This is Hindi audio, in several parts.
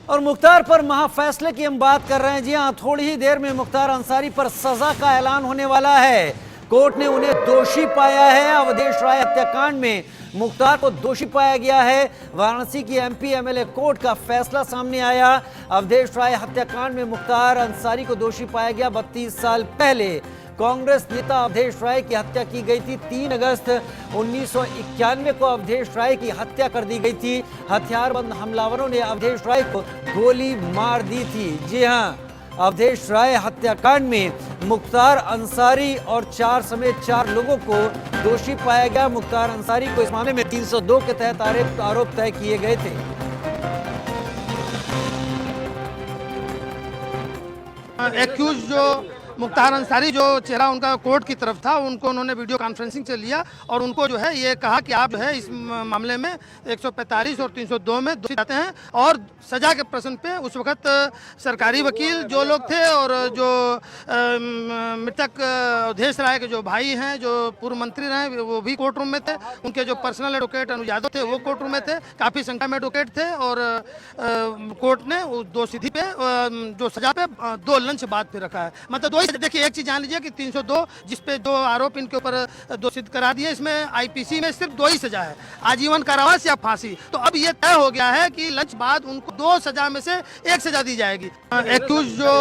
और मुख्तार पर महाफैसले की हम बात कर रहे हैं। जी हां, थोड़ी ही देर में मुख्तार अंसारी पर सजा का ऐलान होने वाला है। कोर्ट ने उन्हें दोषी पाया है। अवधेश राय हत्याकांड में मुख्तार को दोषी पाया गया है। वाराणसी की एमपी एमएलए कोर्ट का फैसला सामने आया। अवधेश राय हत्याकांड में मुख्तार अंसारी को दोषी पाया गया। 32 साल पहले कांग्रेस नेता अवधेश राय की हत्या की गई थी। 3 अगस्त 1991 को अवधेश राय की हत्या कर दी गई थी। हथियारबंद हमलावरों ने अवधेश राय को गोली मार दी थी। जी हां, अवधेश राय हत्याकांड में मुख्तार अंसारी और 4 समेत 4 लोगों को दोषी पाया गया। मुख्तार अंसारी को इस मामले में 302 के तहत आरोप तय किए गए थे। एक्यूज जो मुख्तार अंसारी जो चेहरा उनका कोर्ट की तरफ था, उनको उन्होंने वीडियो कॉन्फ्रेंसिंग से लिया और उनको जो है ये कहा कि आप जो है इस मामले में 145 और 302 में दोषी जाते हैं। और सजा के प्रश्न पे उस वक्त सरकारी वकील जो लोग थे और जो मृतक अवधेश राय के जो भाई हैं, जो पूर्व मंत्री रहे, वो भी कोर्ट रूम में थे। उनके जो पर्सनल एडवोकेट अनुज यादव थे, वो कोर्ट रूम में थे। काफ़ी संख्या में एडवोकेट थे और कोर्ट ने दोषी पे जो सजा पे 2 लंच बाद पे रखा है। मतलब देखिए, एक चीज जान लीजिए कि 302 जिसपे 2 आरोप इनके ऊपर दोषित करा दिए, इसमें आईपीसी में सिर्फ 2 ही सजा है, आजीवन कारावास या फांसी। तो अब ये तय हो गया है कि लंच बाद उनको 2 सजा में से 1 सजा दी जाएगी। एक्यूज जो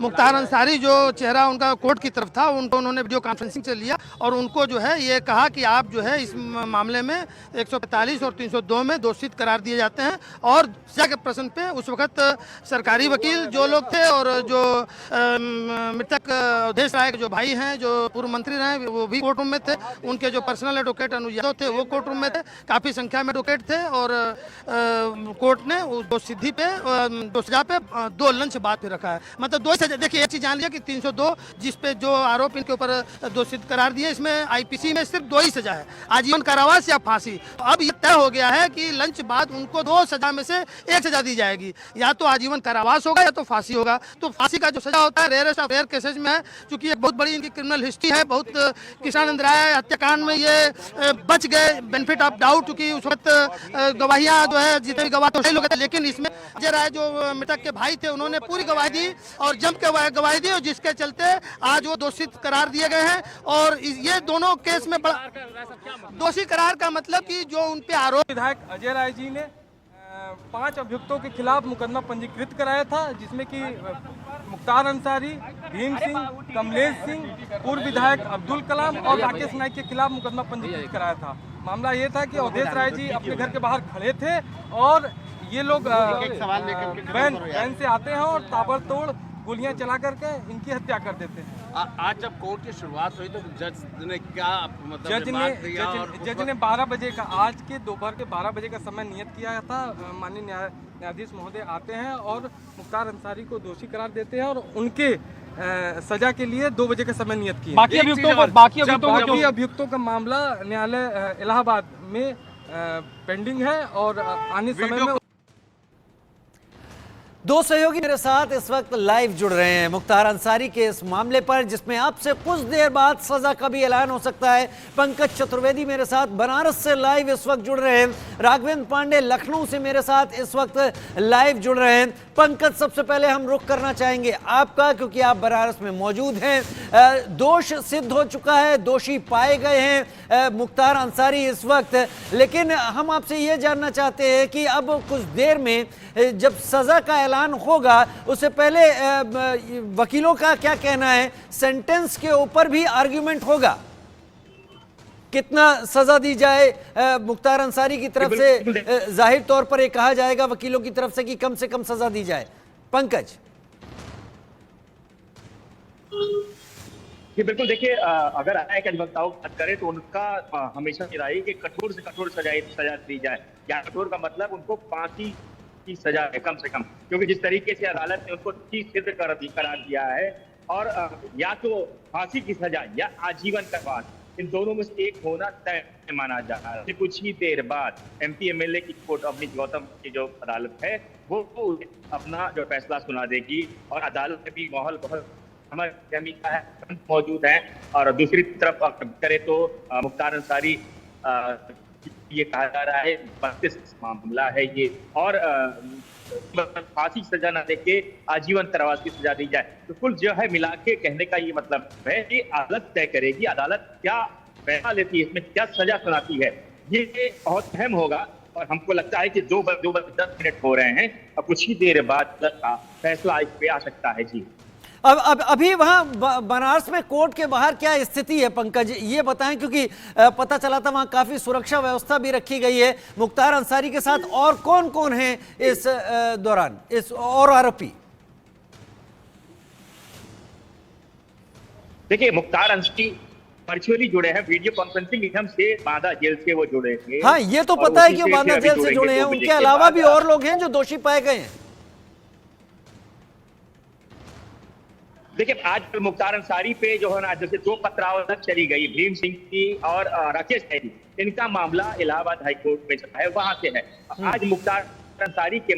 मुख्तार अंसारी जो चेहरा उनका कोर्ट की तरफ था, उनको उन्होंने वीडियो कॉन्फ्रेंसिंग से लिया और उनको जो है ये कहा कि आप जो है इस मामले में 145 और 302 में दोषित करार दिए जाते हैं। और सजा के प्रश्न पे उस वक्त सरकारी वकील जो लोग थे और जो मृतक अवधेश राय के जो भाई हैं, जो पूर्व मंत्री रहे, वो भी कोर्ट रूम में थे। उनके जो पर्सनल एडवोकेट अनुज यादव थे, वो कोर्ट रूम में थे। काफ़ी संख्या में एडवोकेट थे और कोर्ट ने दोषी पे दो सजा पे 2 लंच बाद पे रखा है। मतलब 2 सजा। देखिए, एक चीज जान लिया कि 302 जिसपे जो आरोप इनके ऊपर दोषित करार दिए, इसमें आईपीसी में सिर्फ 2 ही सजा है, आजीवन कारावास या फांसी। तो अब ये तय हो गया है कि लंच बाद उनको 2 सजा में से 1 सजा दी जाएगी, या तो आजीवन कारावास होगा या तो फांसी होगा। तो फांसी का जो सजा होता है रेयरेस्ट ऑफ रेयर केसेज में है, चूंकि एक बहुत बड़ी इनकी क्रिमिनल हिस्ट्री है। बहुत कृष्णानंद राय हत्याकांड में ये बच गए, बेनिफिट ऑफ डाउट, क्योंकि उस वक्त गवाहियां जो है जितने भी गवाह तो सही लोग थे, लेकिन इसमें अजय राय जो मृतक के भाई थे, उन्होंने पूरी गवाही दी और जम के गवाही दी, और जिसके चलते आज वो दोषित करार दिए गए हैं। और ये दोनों केस में दोषी करार का मतलब कि जो उन पे आरोप। विधायक अजय राय जी ने 5 अभियुक्तों के खिलाफ मुकदमा पंजीकृत कराया था, जिसमें कि मुख्तार अंसारी, भीम सिंह, कमलेश सिंह, पूर्व विधायक अब्दुल कलाम और राकेश नाइक के खिलाफ मुकदमा पंजीकृत कराया था। मामला ये था कि अवधेश राय जी अपने घर के बाहर खड़े थे और ये लोग वैन से आते हैं और ताबड़तोड़ गोलियां चला करके इनकी हत्या कर देते हैं। आज जब कोर्ट की शुरुआत हुई तो जज ने क्या मतलब जज ने 12 बजे का, आज के दोपहर के 12 बजे का समय नियत किया था। माननीय न्यायाधीश महोदय आते हैं और मुख्तार अंसारी को दोषी करार देते हैं और उनके सजा के लिए 2 बजे का समय नियत किया। बाकी अभियुक्तों का मामला न्यायालय इलाहाबाद में पेंडिंग है और आने समय में 2 सहयोगी मेरे साथ इस वक्त लाइव जुड़ रहे हैं मुख्तार अंसारी के इस मामले पर, जिसमें अब से कुछ देर बाद सजा का भी ऐलान हो सकता है। पंकज चतुर्वेदी मेरे साथ बनारस से लाइव इस वक्त जुड़ रहे हैं। राघवेंद्र पांडे लखनऊ से मेरे साथ इस वक्त लाइव जुड़ रहे हैं। पंकज, सबसे पहले हम रुख करना चाहेंगे आपका, क्योंकि आप बनारस में मौजूद हैं। दोष सिद्ध हो चुका है, दोषी पाए गए हैं मुख्तार अंसारी इस वक्त, लेकिन हम आपसे ये जानना चाहते हैं कि अब कुछ देर में जब सजा का ऐलान होगा, उससे पहले वकीलों का क्या कहना है? सेंटेंस के ऊपर भी आर्ग्यूमेंट होगा, कितना सजा दी जाए मुख्तार अंसारी की तरफ से? जाहिर तौर पर यह कहा जाएगा वकीलों की तरफ से कम सजा दी जाए। पंकज जी बिल्कुल, देखिए, अगर न्याय के अधिवक्ताओं की बात करें तो उनका हमेशा ये रहा है कि कठोर से कठोर सजा दी जाए। या कठोर का मतलब उनको फांसी की सजा है कम से कम, क्योंकि जिस तरीके से अदालत ने उनको सिद्ध करार दिया है, और या तो फांसी की सजा या आजीवन कारावास, इन दोनों में से एक होना तय माना जा रहा है। कुछ ही देर बाद एमपी एमएलए की कोर्ट, अपनी गौतम की जो अदालत है, वो अपना जो फैसला सुना देगी और अदालत में भी माहौल बहुत का है, मौजूद है। और दूसरी तरफ करें तो मुख्तार अंसारी ये कहा जा रहा है 32 मामला है ये, और फांसी की सजा न देके आजीवन कारावास की सजा दी जाए। तो कुल जो है मिला के कहने का ये मतलब है कि अदालत तय करेगी, अदालत क्या फैसला लेती है, इसमें क्या सजा सुनाती है, ये बहुत अहम होगा। और हमको लगता है कि 2:10 हो रहे हैं, अब कुछ ही देर बाद का फैसला इस पे आ सकता है। जी अब अभी वहां बनारस में कोर्ट के बाहर क्या स्थिति है पंकज, ये बताएं, क्योंकि पता चला था वहां काफी सुरक्षा व्यवस्था भी रखी गई है। मुख्तार अंसारी के साथ और कौन कौन है इस दौरान, इस और आरोपी? देखिए, मुख्तार अंसारी वर्चुअली जुड़े हैं, वीडियो कॉन्फ्रेंसिंग माध्यम से बांदा जेल से वो जुड़े हैं। हाँ, ये तो पता है कि बांदा जेल से जुड़े हैं, उनके अलावा भी और लोग हैं जो दोषी पाए गए हैं। देखिए, आज मुख्तार अंसारी पे जो है ना, जैसे 2 पत्रावल चली गई, भीम सिंह की और राकेश हैरी, इनका मामला इलाहाबाद हाईकोर्ट में चला है, वहां से है। आज मुख्तार अंसारी के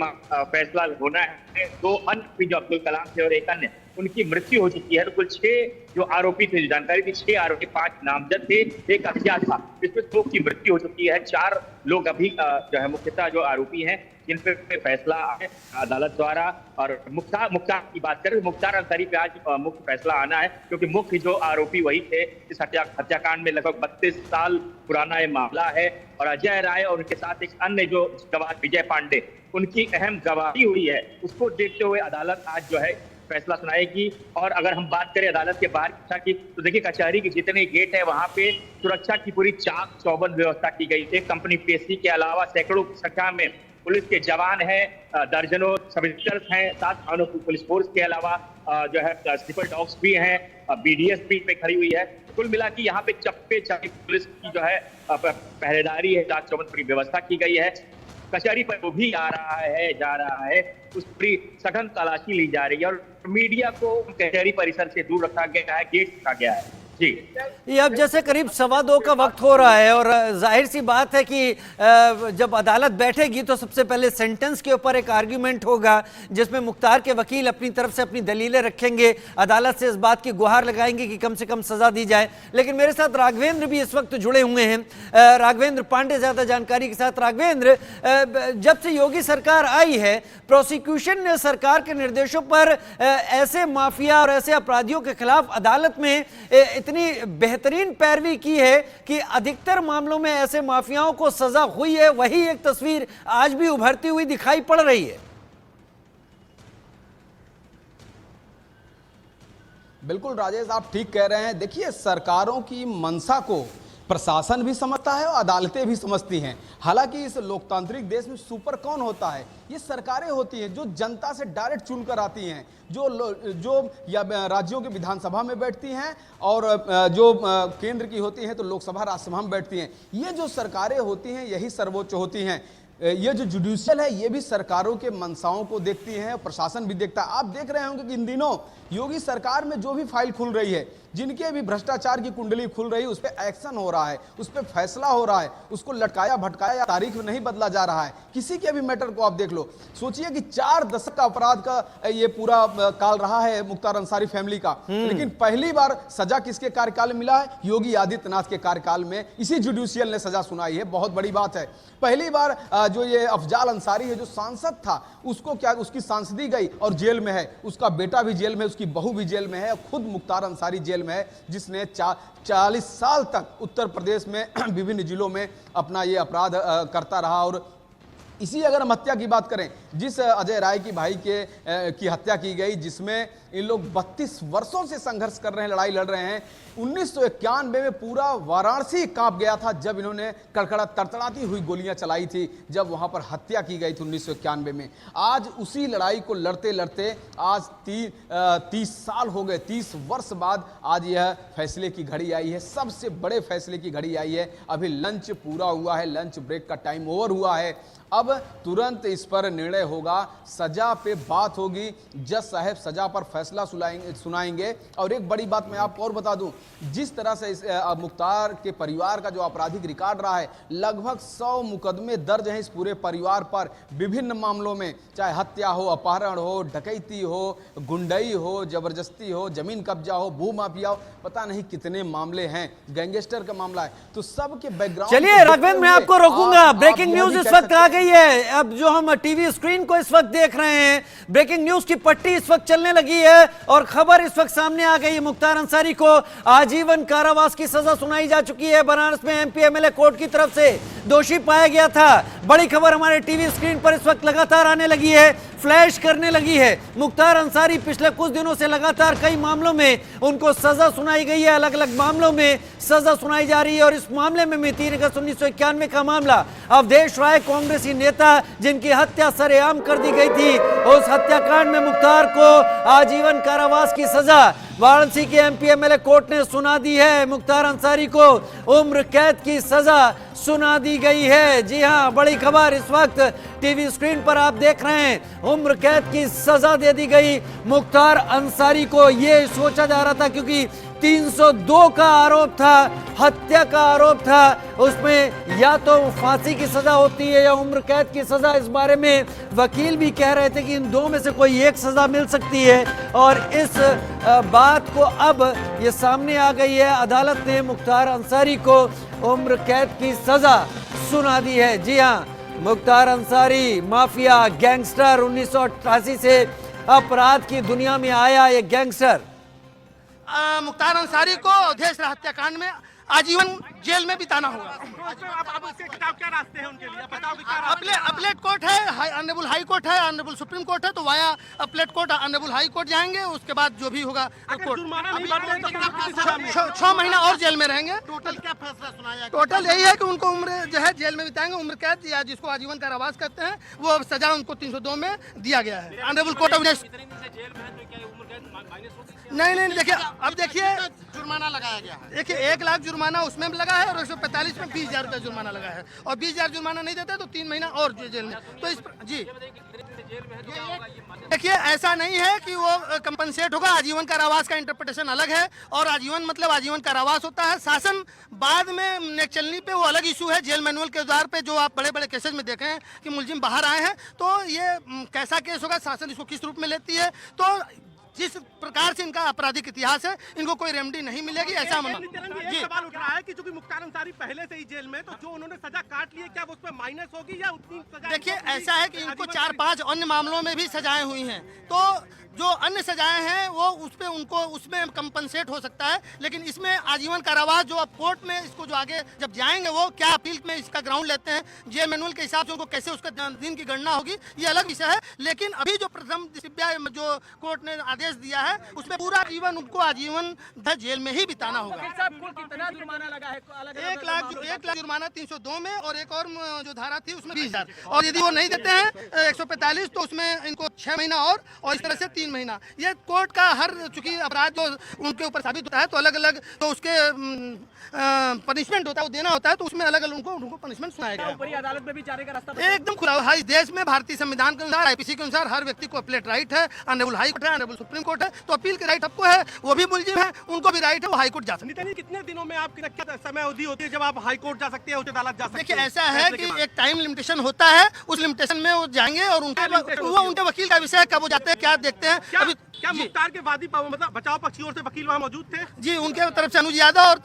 फैसला होना है। 2 अन्य जो अब्दुल कलाम थे और एक अन्य, उनकी मृत्यु हो चुकी है। तो कुल 6 जो आरोपी थे, जो जानकारी थी, 6 आरोपी, 5 नामजद थे, एक अज्ञात था, इसमें 2 की मृत्यु हो चुकी है। 4 लोग अभी जो है मुख्यतः जो आरोपी हैं, जिन पे फैसला है अदालत द्वारा। और मुख्तार की बात करें, मुख्तार अंसारी पे आज मुख्य फैसला आना है, क्योंकि मुख्य जो आरोपी वही थे। इस हत्याकांड में लगभग 32 साल पुराना ये मामला है। और अजय राय और उनके साथ एक अन्य जो गवाह विजय पांडे, उनकी अहम गवाही हुई है, उसको देखते हुए अदालत आज जो है फैसला सुनाएगी। और अगर हम बात करें अदालत के बाहर की, तो देखिए कचहरी के जितने गेट है वहां पे सुरक्षा की पूरी चाक चौबंद व्यवस्था की गई थी। कंपनी पीएससी के अलावा सैकड़ों की संख्या में पुलिस के जवान हैं, दर्जनों सब इंस्पेक्टर्स हैं, 7 थानों की पुलिस फोर्स के अलावा जो है स्निपर डॉग्स भी हैं, बीडीएस भी पे खड़ी हुई है। कुल मिला के यहाँ पे चप्पे चप्पे पुलिस की जो है पहरेदारी है, चाक चौबंद पूरी व्यवस्था की गई है। कचहरी पर वो भी आ रहा है, जा रहा है, उस पूरी सघन तलाशी ली जा रही है। और मीडिया को कचहरी परिसर से दूर रखा गया है, गेट रखा गया है। जी, ये अब जैसे करीब 2:15 का वक्त हो रहा है, और जाहिर सी बात है कि जब अदालत बैठेगी तो सबसे पहले सेंटेंस के ऊपर एक आर्ग्यूमेंट होगा, जिसमें मुख्तार के वकील अपनी तरफ से अपनी दलीलें रखेंगे, अदालत से इस बात की गुहार लगाएंगे कि कम से कम सजा दी जाए। लेकिन मेरे साथ राघवेंद्र भी इस वक्त जुड़े हुए हैं, राघवेंद्र पांडे ज्यादा जानकारी के साथ। राघवेंद्र, जब से योगी सरकार आई है, प्रोसिक्यूशन ने सरकार के निर्देशों पर ऐसे माफिया और ऐसे अपराधियों के खिलाफ अदालत में इतनी बेहतरीन पैरवी की है कि अधिकतर मामलों में ऐसे माफियाओं को सजा हुई है। वही एक तस्वीर आज भी उभरती हुई दिखाई पड़ रही है। बिल्कुल राजेश, आप ठीक कह रहे हैं। देखिए, सरकारों की मंशा को प्रशासन भी समझता है और अदालतें भी समझती हैं। हालांकि इस लोकतांत्रिक देश में सुपर कौन होता है? ये सरकारें होती हैं, जो जनता से डायरेक्ट चुनकर आती हैं, जो या राज्यों की विधानसभा में बैठती हैं, और जो केंद्र की होती हैं तो लोकसभा राज्यसभा में बैठती हैं। ये जो सरकारें होती हैं यही सर्वोच्च होती हैं। ये जो जुडिशियल है ये भी सरकारों के मंशाओं को देखती है, प्रशासन भी देखता है। आप देख रहे होंगे कि इन दिनों योगी सरकार में जो भी फाइल खुल रही है, जिनके भी भ्रष्टाचार की कुंडली खुल रही है, उस पर एक्शन हो रहा है, उस पर फैसला हो रहा है, उसको लटकाया भटकाया या तारीख नहीं बदला जा रहा है। किसी के भी मैटर को आप देख लो, सोचिए कि 4 दशक का अपराध का ये पूरा काल रहा है मुख्तार अंसारी फैमिली का, लेकिन पहली बार सजा किसके कार्यकाल में मिला है? योगी आदित्यनाथ के कार्यकाल में इसी जुडिशियल ने सजा सुनाई है। बहुत बड़ी बात है। पहली बार जो ये अफजाल अंसारी है, जो सांसद था, उसको क्या, उसकी सांसदी गई और जेल में है, उसका बेटा भी जेल में, उसकी बहू भी जेल में है, और खुद मुख्तार अंसारी जेल में है, जिसने 40 साल तक उत्तर प्रदेश में विभिन्न जिलों में अपना ये अपराध करता रहा। और इसी अगर हम हत्या की बात करें, जिस अजय राय की भाई की हत्या की गई, जिसमें इन लोग 32 वर्षों से संघर्ष कर रहे हैं, लड़ाई लड़ रहे हैं। 1991 में पूरा वाराणसी कांप गया था जब इन्होंने कड़कड़ा तड़तड़ाती हुई गोलियां चलाई थी, जब वहां पर हत्या की गई थी 1991 में। आज उसी लड़ाई को लड़ते लड़ते आज 30 साल हो गए, 30 वर्ष बाद आज यह फैसले की घड़ी आई है, सबसे बड़े फैसले की घड़ी आई है। अभी लंच पूरा हुआ है, लंच ब्रेक का टाइम ओवर हुआ है। अब तुरंत इस पर निर्णय होगा, सजा पे बात होगी, जज साहब सजा पर फैसला सुनाएंगे। और एक बड़ी बात मैं आपको और बता दूं, जिस तरह से इस मुख्तार के परिवार का जो आपराधिक रिकॉर्ड रहा है, लगभग 100 मुकदमे दर्ज हैं इस पूरे परिवार पर, विभिन्न मामलों में, चाहे हत्या हो, अपहरण हो, डकैती हो, गुंडई हो, जबरदस्ती हो, जमीन कब्जा हो, भू माफिया हो, पता नहीं कितने मामले हैं, गैंगस्टर का मामला है। तो सबके बैकग्राउंड। चलिए राघवेंद्र, मैं आपको रोकूंगा। ब्रेकिंग न्यूज इस वक्त आ गई गई है। अब जो हम टीवी स्क्रीन को इस वक्त देख रहे हैं, ब्रेकिंग न्यूज की पट्टी इस वक्त चलने लगी है और खबर इस वक्त सामने आ गई है। मुख्तार अंसारी को आजीवन कारावास की सजा सुनाई जा चुकी है। बनारस में एमपी एमएलए कोर्ट की तरफ से दोषी पाया गया था। बड़ी खबर हमारे टीवी स्क्रीन पर इस वक्त लगातार आने लगी है, फ्लैश करने लगी है। मुख्तार अंसारी पिछले कुछ दिनों से लगातार कई मामलों में उनको सजा सुनाई गई है, अलग अलग मामलों में सजा सुनाई जा रही है। और इस मामले में 3 अगस्त 1991 का मामला, अवधेश राय कांग्रेसी नेता जिनकी हत्या सरेआम कर दी गई थी, उस हत्याकांड में मुख्तार को आजीवन कारावास की सजा वाराणसी के एमपी एमएलए कोर्ट ने सुना दी है। मुख्तार अंसारी को उम्र कैद की सजा सुना दी गई है। जी हां, बड़ी खबर इस वक्त टीवी स्क्रीन पर आप देख रहे हैं। उम्र कैद की सजा दे दी गई मुख्तार अंसारी को। ये सोचा जा रहा था क्योंकि 302 का आरोप था, हत्या का आरोप था, उसमें या तो फांसी की सजा होती है या उम्र कैद की सजा। इस बारे में वकील भी कह रहे थे कि इन दो में से कोई एक सजा मिल सकती है और इस बात को अब ये सामने आ गई है। अदालत ने मुख्तार अंसारी को उम्र कैद की सजा सुना दी है। जी हाँ, मुख्तार अंसारी माफिया गैंगस्टर, 1988 से अपराध की दुनिया में आया ये गैंगस्टर। मुख्तार अंसारी को अवधेश राय हत्याकांड में आजीवन जेल में बिताना होगा। क्या रास्ते हैं उनके लिए बताओ कि क्या अपलेट कोर्ट है, ऑनरेबल हाई कोर्ट है, ऑनरेबल सुप्रीम कोर्ट है, तो वाया अपलेट कोर्ट ऑनरेबल हाई कोर्ट जाएंगे। उसके बाद जो भी होगा कोर्ट 6 महीना और जेल में रहेंगे। टोटल क्या फैसला सुनाया? टोटल यही है कि उनको उम्र जो है जेल में बिताएंगे, उम्र कैद या जिसको आजीवन कारावास कहते हैं, वो सजा उनको 302 में दिया गया है। ऑनरेबल कोर्ट ऑफ नहीं देखिए, अब देखिए जुर्माना लगाया गया है। देखिए 1 लाख जुर्माना उसमें लगा है और 145 में 20,000 रुपया जुर्माना लगा है। और 20,000 जुर्माना नहीं देते तो 3 महीना और जेल में। तो इस जी देखिए, ऐसा नहीं है कि वो कंपनसेट होगा। आजीवन कारावास का इंटरप्रिटेशन अलग है और आजीवन मतलब आजीवन कारावास होता है। शासन बाद में नेक चलनी पे वो अलग इशू है। जेल मैनुअल के आधार पे जो आप बड़े बड़े केसेज में देखे हैं कि मुलजिम बाहर आए हैं, तो ये कैसा केस होगा, शासन इसको किस रूप में लेती है। तो जिस प्रकार से इनका आपराधिक इतिहास है, इनको कोई रेमेडी नहीं मिलेगी, ऐसा जी सवाल उठ रहा है कि चूंकि मुख्तार अंसारी पहले से ही जेल में, तो जो उन्होंने सजा काट ली है, क्या वो उस पर माइनस होगी या उतनी सजा? देखिए, ऐसा है कि इनको 4-5 अन्य मामलों में भी सजाएं हुई हैं, तो जो अन्य सजाएं हैं वो उस पे उनको उसमें कंपनसेट हो सकता है। लेकिन इसमें आजीवन कारावास जो अब कोर्ट में इसको जो आगे जब जाएंगे, वो क्या अपील में इसका ग्राउंड लेते हैं, जेल मैनुअल के हिसाब से उनको कैसे उसका दिन की गणना होगी, ये अलग विषय है। लेकिन अभी जो प्रथम जो कोर्ट ने आदेश दिया है, उसमें पूरा जीवन उनको आजीवन जेल में ही बिताना होगा। कितना जुर्माना लगा है? 1 लाख जुर्माना 302 में और एक और जो धारा थी उसमें 20,000। और यदि वो नहीं देते हैं 145 तो उसमें इनको 6 महीना और इस तरह से 3 महीना। ये कोर्ट का हर चूंकि अपराध जो उनके ऊपर साबित होता है, तो अलग अलग तो उसके पनिशमेंट होता है, वो देना होता है, तो उसमें अलग अलग उनको पनिशमेंट सुनाया गया। बड़ी अदालत में भी जाने का रास्ता एकदम खुला हुआ है। इस देश में भारतीय संविधान के अनुसार, आईपीसी के अनुसार हर व्यक्ति को अपीलेट राइट है। ऑनरेबल हाई कोर्ट है, ऑनरेबल सुप्रीम कोर्ट है, तो अपील के राइट आपको है। वो भी मुलजिम है, उनको भी राइट है, वो हाई कोर्ट जा सकते हैं। कितने दिनों में आपकी समय अवधि होती है जब आप हाई कोर्ट जा सकते हैं, उच्च अदालत जा सकते हैं? देखिए, ऐसा है कि एक टाइम लिमिटेशन होता है, उस लिमिटेशन में वो जाएंगे और उनके वकील का विषय है, कब वो जाते हैं, क्या देखते हैं। अभी क्या मुख्तार के वादी मतलब बचाव पक्ष की ओर से वकील वहाँ मौजूद थे? जी, उनके तरफ से अनुज यादव और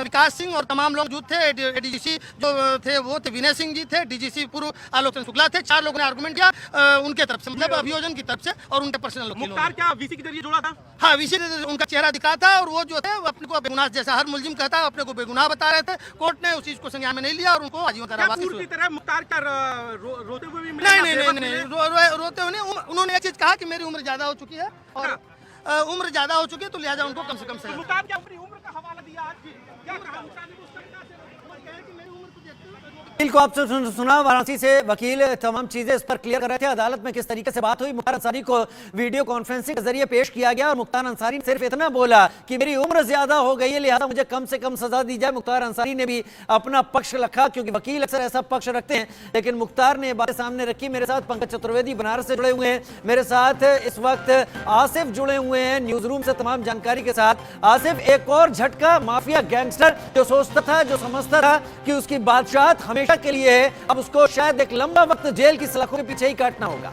विकास सिंह और तमाम लोग मौजूद थे। एडीजीसी जो थे वो थे विनय सिंह जी थे, डीजीसी पूर्व आलोक शुक्ला थे। 4 लोगों ने आर्गुमेंट किया उनके तरफ से, मतलब अभियोजन की तरफ से, और उनके पर्सनल। मुख्तार क्या वीसी के जरिए जुड़ा था? हाँ, वीसी उनका चेहरा दिखा था और वो जो थे अपने को बेगुनाह, जैसा हर मुलजिम कहता है, अपने को बेगुनाह बता रहे थे। कोर्ट ने उस चीज को संज्ञान में नहीं लिया और उनको आजीवन कारावास की तरह मुख्तार का रोते हुए भी नहीं, रोते हुए नहीं। उन्होंने एक चीज कहा कि मेरी उम्र ज्यादा हो चुकी है और उम्र ज्यादा हो चुकी है, तो लिहाजा उनको कम से कम सजा। मुख्तार क्या अपनी उम्र का हवाला दिया आज? क्या कहा मुख्तार ने? वकील को आपसे सुना, वाराणसी से वकील तमाम चीजें इस पर क्लियर कर रहे थे। अदालत में किस तरीके से बात हुई, मुख्तार अंसारी को वीडियो कॉन्फ्रेंसिंग के जरिए पेश किया गया और मुख्तार अंसारी ने सिर्फ इतना बोला कि मेरी उम्र ज्यादा हो गई है, लिहाजा मुझे कम से कम सजा दी जाए। मुख्तार अंसारी ने भी अपना पक्ष रखा, क्योंकि वकील अक्सर ऐसा पक्ष रखते हैं, लेकिन मुख्तार ने बातें सामने रखी। मेरे साथ पंकज चतुर्वेदी बनारस से जुड़े हुए हैं, मेरे साथ इस वक्त आसिफ जुड़े हुए हैं न्यूज रूम से तमाम जानकारी के साथ। आसिफ, एक और झटका, माफिया गैंगस्टर जो सोचता था, जो समझता था कि उसकी बादशाहत हमेशा के लिए है, अब उसको शायद एक लंबा वक्त जेल की सलाखों के पीछे ही काटना होगा।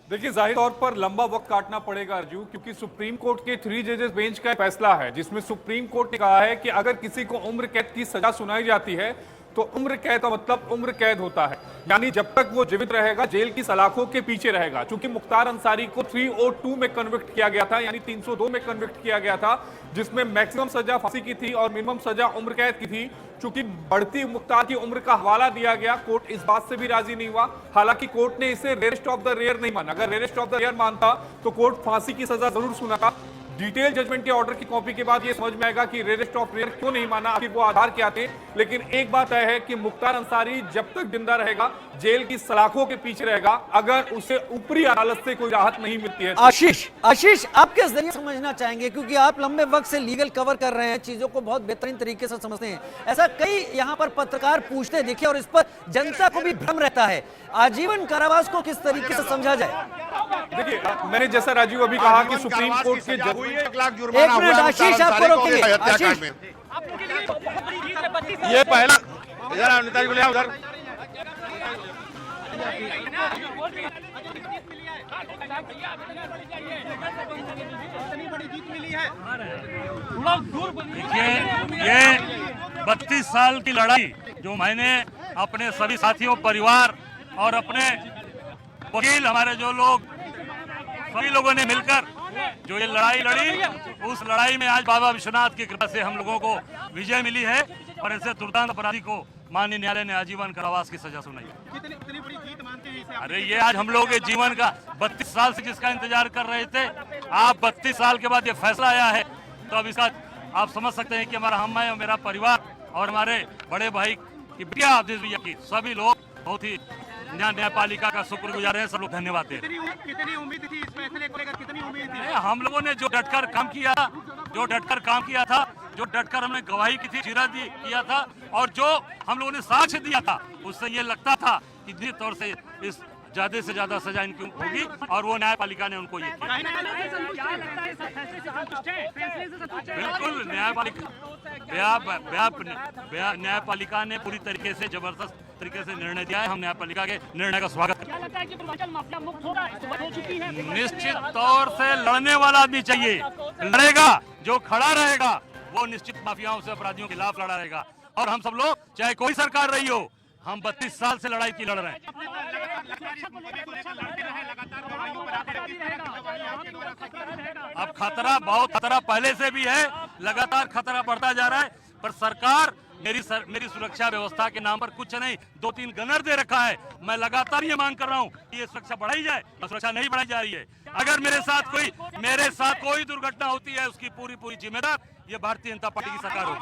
देखिए, जाहिर तौर पर लंबा वक्त काटना पड़ेगा अर्जू, क्योंकि सुप्रीम कोर्ट के 3 जजेस बेंच का फैसला है, जिसमें सुप्रीम कोर्ट ने कहा है कि अगर किसी को उम्र कैद की सजा सुनाई जाती है तो उम्र कैद का मतलब उम्र कैद होता है, यानी जब तक वो जीवित रहेगा जेल की सलाखों के पीछे रहेगा। चूंकि मुख्तार अंसारी को 302 में कन्विक्ट किया गया था, यानी 302 में कन्विक्ट किया गया था, जिसमें मैक्सिमम सजा फांसी की थी और मिनिमम सजा उम्र कैद की थी। चूंकि बढ़ती मुख्तार की उम्र का हवाला दिया गया, कोर्ट इस बात से भी राजी नहीं हुआ। हालांकि कोर्ट ने इसे रेयरेस्ट ऑफ द रेयर नहीं माना। अगर रेयरेस्ट ऑफ द रेयर मानता तो कोर्ट फांसी की सजा जरूर सुनाता। डिटेल जजमेंट के ऑर्डर की कॉपी के बाद ये समझ में आएगा कि रेयरेस्ट ऑफ रेयर क्यों नहीं माना, आखिर वो आधार क्या थे। लेकिन एक बात तय है कि मुख्तार अंसारी जब तक जिंदा रहेगा जेल की सलाखों के पीछे रहेगा, अगर उसे ऊपरी अदालत से कोई राहत नहीं मिलती है। आशीष आप किस जरिए समझना चाहेंगे, क्योंकि आप लंबे वक्त से लीगल कवर कर रहे हैं, चीजों को बहुत बेहतरीन तरीके से समझते हैं। ऐसा कई यहाँ पर पत्रकार पूछते देखे और इस पर जनता को भी भ्रम रहता है, आजीवन कारावास को किस तरीके से समझा जाए? देखिए, मैंने जैसा राजीव अभी कहा कि सुप्रीम कोर्ट के जज, एक मिनट आशीष आपको रोकेंगे। आशीष ये पहला इधर उधर देखिए, ये 32 साल की लड़ाई जो मैंने अपने सभी साथियों, परिवार और अपने वकील, हमारे जो लोग, सभी लोगों ने मिलकर जो ये लड़ाई लड़ी, उस लड़ाई में आज बाबा विश्वनाथ की कृपा से हम लोगों को विजय मिली है और ऐसे दुर्दांत अपराधी को माननीय न्यायालय ने आजीवन कारावास की सजा सुनाई। कितनी बड़ी जीत मानते हैं इसे? अरे ये आज हम लोग के जीवन का 32 साल से जिसका इंतजार कर रहे थे, आप 32 साल के बाद ये फैसला आया है, तो अब इसका आप समझ सकते हैं कि हमारा, हम, मैं और मेरा परिवार और हमारे बड़े भाई की बिटिया आदेश भैया की सभी लोग बहुत ही न्यायपालिका का शुक्रगुजार है। सब लोग धन्यवाद दें। कितनी उम्मीद थी इस फैसले को लेकर, कितनी उम्मीद थी? हम लोगों ने जो डटकर काम किया था, जो डटकर हमने गवाही की थी, जीरा किया था और जो हम लोगों ने साक्ष्य दिया था, उससे ये लगता था कि निश्चित तौर से इस ज्यादा से ज्यादा सजा इनकी होगी और वो न्यायपालिका ने उनको ये किया। बिल्कुल, न्यायपालिका ने पूरी तरीके से जबरदस्त तरीके से निर्णय दिया है। हम न्यायपालिका के निर्णय का स्वागत करते हैं। निश्चित तौर से लड़ने वाला आदमी चाहिए, लड़ेगा, जो खड़ा रहेगा वो निश्चित माफियाओं से, अपराधियों के खिलाफ लड़ा रहेगा। और हम सब लोग, चाहे कोई सरकार रही हो, हम 32 साल से लड़ाई की लड़ रहे हैं। अब खतरा, बहुत खतरा पहले से भी है, लगातार खतरा बढ़ता जा रहा है, पर सरकार मेरी सुरक्षा व्यवस्था के नाम पर कुछ नहीं, 2-3 गनर दे रखा है। मैं लगातार ये मांग कर रहा हूँ कि ये सुरक्षा बढ़ाई जाए, सुरक्षा नहीं बढ़ाई जा रही है। अगर मेरे साथ कोई दुर्घटना होती है, उसकी पूरी जिम्मेदार ये भारतीय जनता पार्टी की सरकार होगी।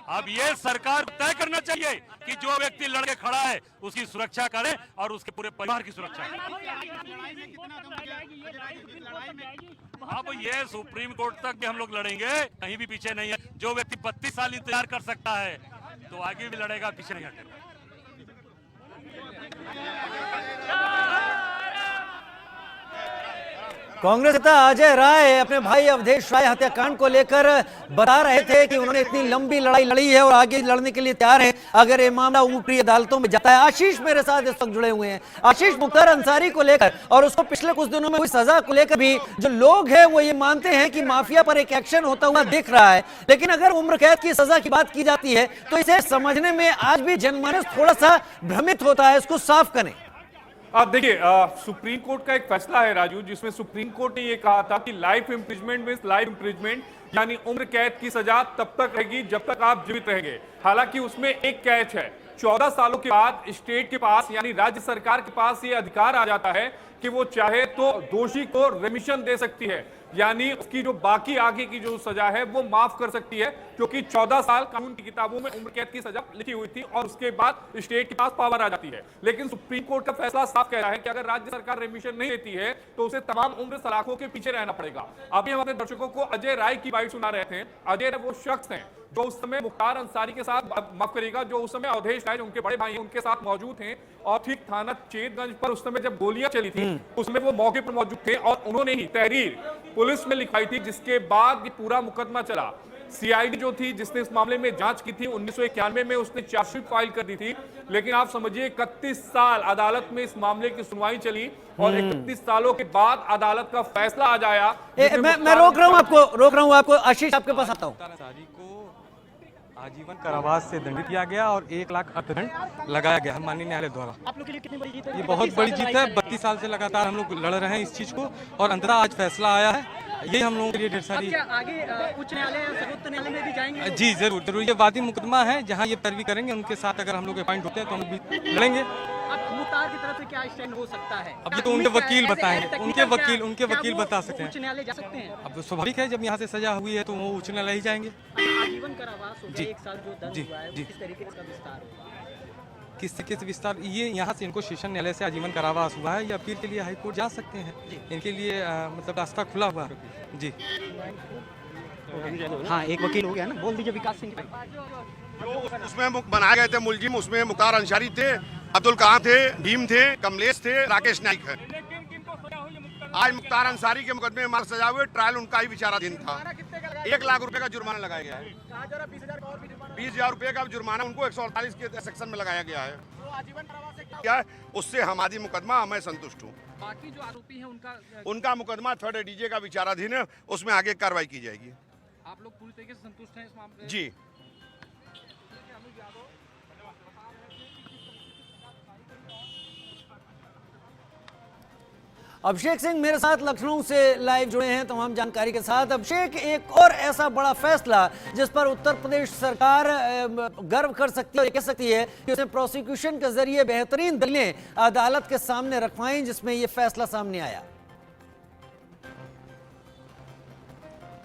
अब ये सरकार तय करना चाहिए कि जो व्यक्ति लड़के खड़ा है उसकी सुरक्षा करे और उसके पूरे परिवार की सुरक्षा करे। अब ये सुप्रीम कोर्ट तक भी हम लोग लड़ेंगे, कहीं भी पीछे नहीं है। जो व्यक्ति 32 साल इंतजार कर सकता है तो आगे भी लड़ेगा, पीछे नहीं हटेगा। कांग्रेस नेता अजय राय अपने भाई अवधेश राय हत्याकांड को लेकर बता रहे थे कि उन्होंने इतनी लंबी लड़ाई लड़ी है और आगे लड़ने के लिए तैयार हैं अगर ये मामला ऊपरी अदालतों में जाता है। आशीष मेरे साथ इस वक्त जुड़े हुए हैं। आशीष, मुख्तार अंसारी को लेकर और उसको पिछले कुछ दिनों में हुई सजा को लेकर भी जो लोग हैं वो ये मानते हैं कि माफिया पर एक एक्शन होता हुआ दिख रहा है, लेकिन अगर उम्र कैद की सजा की बात की जाती है तो इसे समझने में आज भी जनमानस थोड़ा सा भ्रमित होता है। इसको साफ करें। आप देखिए, सुप्रीम कोर्ट का एक फैसला है राजू, जिसमें सुप्रीम कोर्ट ने यह कहा था कि life imprisonment means life imprisonment, यानी उम्र कैद की सजा तब तक रहेगी जब तक आप जीवित रहेंगे। हालांकि उसमें एक कैच है, 14 सालों के बाद स्टेट के पास, यानी राज्य सरकार के पास ये अधिकार आ जाता है कि वो चाहे तो दोषी को रेमिशन दे सकती है, यानी उसकी जो बाकी आगे की जो सजा है वो माफ कर सकती है, क्योंकि 14 साल कानून की किताबों में उम्र कैद की सजा लिखी हुई थी और उसके बाद स्टेट के पास पावर आ जाती है। लेकिन सुप्रीम कोर्ट का फैसला साफ कह रहा है कि अगर राज्य सरकार रेमिशन नहीं देती है तो उसे तमाम उम्र सलाखों के पीछे रहना पड़ेगा। अभी हम अपने दर्शकों को अजय राय की बाइट सुना रहे थे। अजय वो शख्स हैं जो उस समय मुख्तार अंसारी के साथ, माफ करिएगा, जो उस समय अवधेश राय, उनके बड़े भाई उनके साथ मौजूद थे और ठीक थाना चेतगंज पर उस समय जब गोलियां चली थी उसमें वो मौके पर मौजूद थे और उन्होंने ही तहरीर पुलिस में लिखाई थी, जिसके बाद ये पूरा मुकदमा चला। सीआईडी जो थी जिसने इस मामले में जांच की थी 1991 में, उसने चार्जशीट फाइल कर दी थी। लेकिन आप समझिए 31 साल अदालत में इस मामले की सुनवाई चली और 31 सालों के बाद अदालत का फैसला आ जाया। मैं रोक रहा हूं आपको। आशीष, आपके पास आता हूं। आजीवन कारावास से दंडित किया गया और 1 लाख अर्थदंड लगाया गया है माननीय न्यायालय द्वारा। आप लोग के लिए कितनी बड़ी जीत है? ये बहुत बड़ी जीत है। 32 साल से लगातार हम लोग लड़ रहे हैं इस चीज को और अंततः आज फैसला आया है। ये हम लोगों के लिए ढेर सारी। क्या आगे उच्च न्यायालय या सर्वोच्च न्यायालय में भी जाएंगे? जी जरूर जरूर, ये वादी मुकदमा है जहाँ ये पैरवी करेंगे, उनके साथ अगर हम लोग अपॉइंट होते हैं तो हम भी लड़ेंगे। अब मुख्तार की तरफ से क्या स्टैंड हो सकता है? अब ये तो उनके वकील बताएंगे, उनके वकील बता सकते उच्च हैं। न्यायालय जा सकते हैं? अब स्वाभाविक है, जब यहाँ से सजा हुई है तो वो उच्च न्यायालय ही जाएंगे। आजीवन कारावास हो जी, गया, 1 साल जो दंड जी, हुआ है, जी। किस तरीके से इसका विस्तार होगा? किस तरीके से विस्तार, ये यहाँ से इनको सेशन न्यायालय से आजीवन कारावास हुआ है, ये अपील के लिए हाईकोर्ट जा सकते हैं। इनके लिए मतलब रास्ता खुला हुआ है। जी हाँ, एक वकील हो गया ना, बोल दीजिए विकास सिंह। उसमें बनाए गए थे मुलजिम, उसमें मुख्तार अंसारी थे, अब्दुल कलाम थे, भीम थे, कमलेश थे, राकेश नाइक है। आज मुख्तार अंसारी के मुकदमे में सजा हुए, ट्रायल उनका ही विचाराधीन था। 1 लाख रुपए का जुर्माना लगाया गया है। 20,000 रुपए का जुर्माना उनको 148 के सेक्शन में लगाया गया है। क्या है उससे हमारी मुकदमा, मैं संतुष्ट हूँ। बाकी जो आरोपी हैं उनका मुकदमा 3rd डीजे का विचाराधीन है, उसमें आगे कार्रवाई की जाएगी। आप लोग पूरी तरीके से संतुष्ट हैं इस मामले में? जी। अभिषेक सिंह मेरे साथ लखनऊ से लाइव जुड़े हैं तमाम जानकारी के साथ। अभिषेक, एक और ऐसा बड़ा फैसला जिस पर उत्तर प्रदेश सरकार गर्व कर सकती है और कह सकती है कि उसने प्रोसिक्यूशन के जरिए बेहतरीन दलीलें अदालत के सामने रखवाई, जिसमें यह फैसला सामने आया।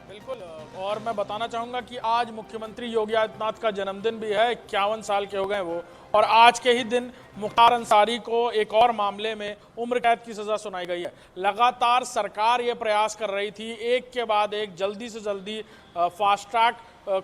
बिल्कुल, और मैं बताना चाहूँगा कि आज मुख्यमंत्री योगी आदित्यनाथ का जन्मदिन भी है। 51 साल के हो गए वो, और आज के ही दिन मुख्तार अंसारी को एक और मामले में उम्र कैद की सज़ा सुनाई गई है। लगातार सरकार ये प्रयास कर रही थी, एक के बाद एक जल्दी से जल्दी फास्ट ट्रैक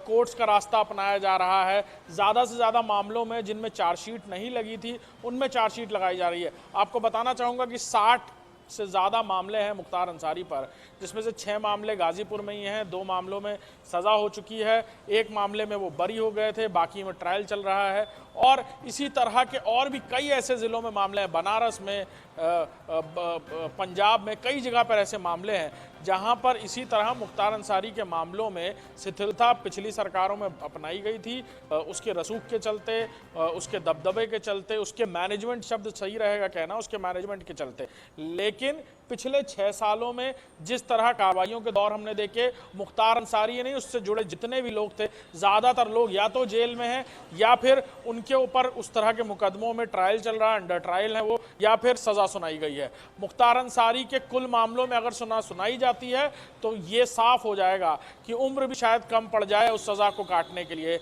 कोर्ट्स का रास्ता अपनाया जा रहा है। ज़्यादा से ज़्यादा मामलों में जिनमें चार्जशीट नहीं लगी थी उनमें चार्जशीट लगाई जा रही है। आपको बताना चाहूँगा कि 60 से ज़्यादा मामले हैं मुख्तार अंसारी पर, जिसमें से 6 मामले गाजीपुर में ही हैं, 2 मामलों में सज़ा हो चुकी है, 1 मामले में वो बरी हो गए थे, बाकी में ट्रायल चल रहा है। और इसी तरह के और भी कई ऐसे ज़िलों में मामले हैं, बनारस में, पंजाब में, कई जगह पर ऐसे मामले हैं जहां पर इसी तरह मुख्तार अंसारी के मामलों में शिथिलता पिछली सरकारों में अपनाई गई थी। उसके रसूख के चलते, उसके दबदबे के चलते, उसके मैनेजमेंट, शब्द सही रहेगा कहना, उसके मैनेजमेंट के चलते। लेकिन पिछले 6 सालों में जिस तरह कार्रवाइयों के दौर हमने देखे, मुख्तार अंसारी नहीं, उससे जुड़े जितने भी लोग थे, ज़्यादातर लोग या तो जेल में हैं या फिर उनके ऊपर उस तरह के मुकदमों में ट्रायल चल रहा है, अंडर ट्रायल है वो, या फिर सज़ा सुनाई गई है। मुख्तार अंसारी के कुल मामलों में अगर सुनाई जाती है तो ये साफ हो जाएगा कि उम्र भी शायद कम पड़ जाए उस सज़ा को काटने के लिए।